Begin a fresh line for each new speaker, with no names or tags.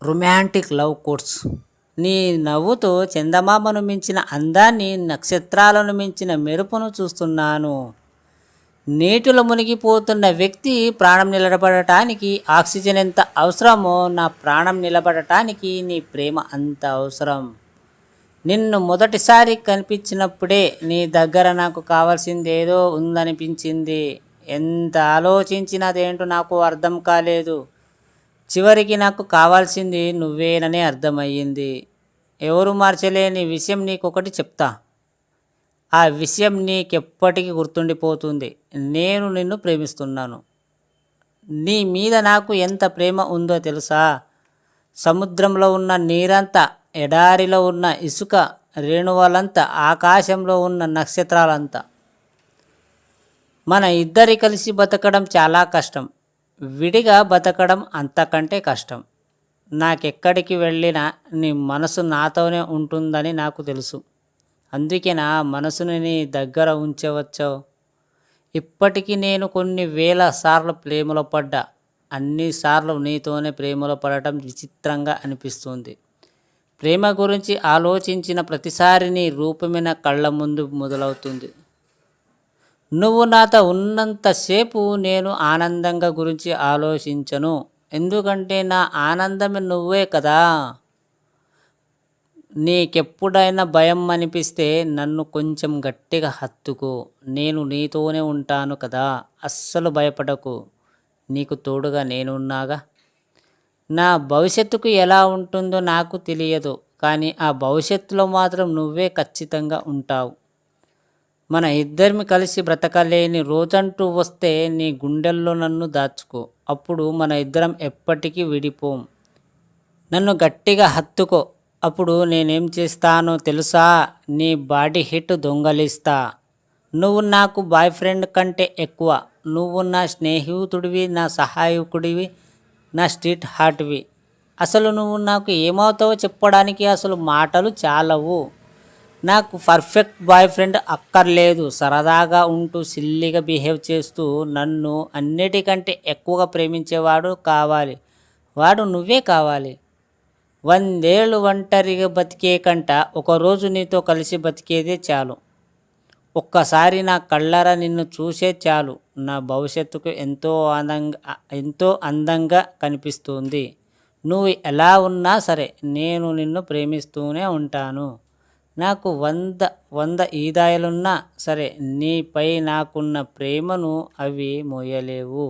Romantic love quotes. నీ నవ్వుతో చందమామను మించిన అందాన్ని, నక్షత్రాలను మించిన మెరుపును చూస్తున్నాను. నీటిలో మునిగిపోతున్న వ్యక్తి ప్రాణం నిలబడటానికి ఆక్సిజన్ ఎంత అవసరమో, నా ప్రాణం నిలబడటానికి నీ ప్రేమ అంత అవసరం. నిన్ను మొదటిసారి కనిపించినప్పుడే నీ దగ్గర నాకు కావాల్సిందేదో ఉందనిపించింది. ఎంత ఆలోచించినదేంటో నాకు అర్థం కాలేదు. చివరికి నాకు కావాల్సింది నువ్వేనని అర్థమయ్యింది. ఎవరు మార్చలేని విషయం నీకొకటి చెప్తా. ఆ విషయం నీకెప్పటికీ గుర్తుండిపోతుంది. నేను నిన్ను ప్రేమిస్తున్నాను. నీ మీద నాకు ఎంత ప్రేమ ఉందో తెలుసా? సముద్రంలో ఉన్న నీరంతా, ఎడారిలో ఉన్న ఇసుక రేణువులంతా, ఆకాశంలో ఉన్న నక్షత్రాలంతా. మన ఇద్దరి కలిసి బతకడం చాలా కష్టం. విడిగా బతకడం అంతకంటే కష్టం. నాకెక్కడికి వెళ్ళినా నీ మనసు నాతోనే ఉంటుందని నాకు తెలుసు. అందుకే నా మనసుని నీ దగ్గర ఉంచవచ్చావు. ఇప్పటికీ నేను కొన్ని వేల సార్లు ప్రేమలో పడ్డా. అన్నిసార్లు నీతోనే ప్రేమలో పడటం విచిత్రంగా అనిపిస్తుంది. ప్రేమ గురించి ఆలోచించిన ప్రతిసారి నీ రూపమే నా కళ్ళ ముందు మొదలవుతుంది. నువ్వు నాతో ఉన్నంతసేపు నేను ఆనందంగా గురించి ఆలోచించను. ఎందుకంటే నా ఆనందమే నువ్వే కదా. నీకెప్పుడైనా భయం అనిపిస్తే నన్ను కొంచెం గట్టిగా హత్తుకో. నేను నీతోనే ఉంటాను కదా. అస్సలు భయపడకు. నీకు తోడుగా నేనున్నాగా. నా భవిష్యత్తుకు ఎలా ఉంటుందో నాకు తెలియదు, కానీ ఆ భవిష్యత్తులో మాత్రం నువ్వే ఖచ్చితంగా ఉంటావు. మన ఇద్దరిని కలిసి బ్రతకలేని రోజంటూ వస్తే నీ గుండెల్లో నన్ను దాచుకో. అప్పుడు మన ఇద్దరం ఎప్పటికీ విడిపోం. నన్ను గట్టిగా హత్తుకో. అప్పుడు నేనేం చేస్తానో తెలుసా? నీ బాడీ హిట్ దొంగలిస్తా. నువ్వు నాకు బాయ్ ఫ్రెండ్ కంటే ఎక్కువ. నువ్వు నా స్నేహితుడివి, నా సహాయకుడివి, నా స్ట్రీట్ హార్ట్వి. అసలు నువ్వు నాకు ఏమవుతావో చెప్పడానికి అసలు మాటలు చాలవు. నాకు పర్ఫెక్ట్ బాయ్ ఫ్రెండ్ అక్కర్లేదు. సరదాగా ఉంటూ సిల్లీగా బిహేవ్ చేస్తూ నన్ను అన్నిటికంటే ఎక్కువగా ప్రేమించేవాడు కావాలి. వాడు నువ్వే కావాలి. 100 ఏళ్ళు ఒంటరిగా బతికే కంట ఒకరోజు నీతో కలిసి బతికేదే చాలు. ఒక్కసారి నా కళ్ళారా నిన్ను చూసే చాలు. నా భవిష్యత్తుకు ఎంతో అందంగా కనిపిస్తుంది. నువ్వు ఎలా ఉన్నా సరే నేను నిన్ను ప్రేమిస్తూనే ఉంటాను. నాకు 100 ఈదాయిలున్నా సరే నీపై నాకున్న ప్రేమను అవి మోయలేవు.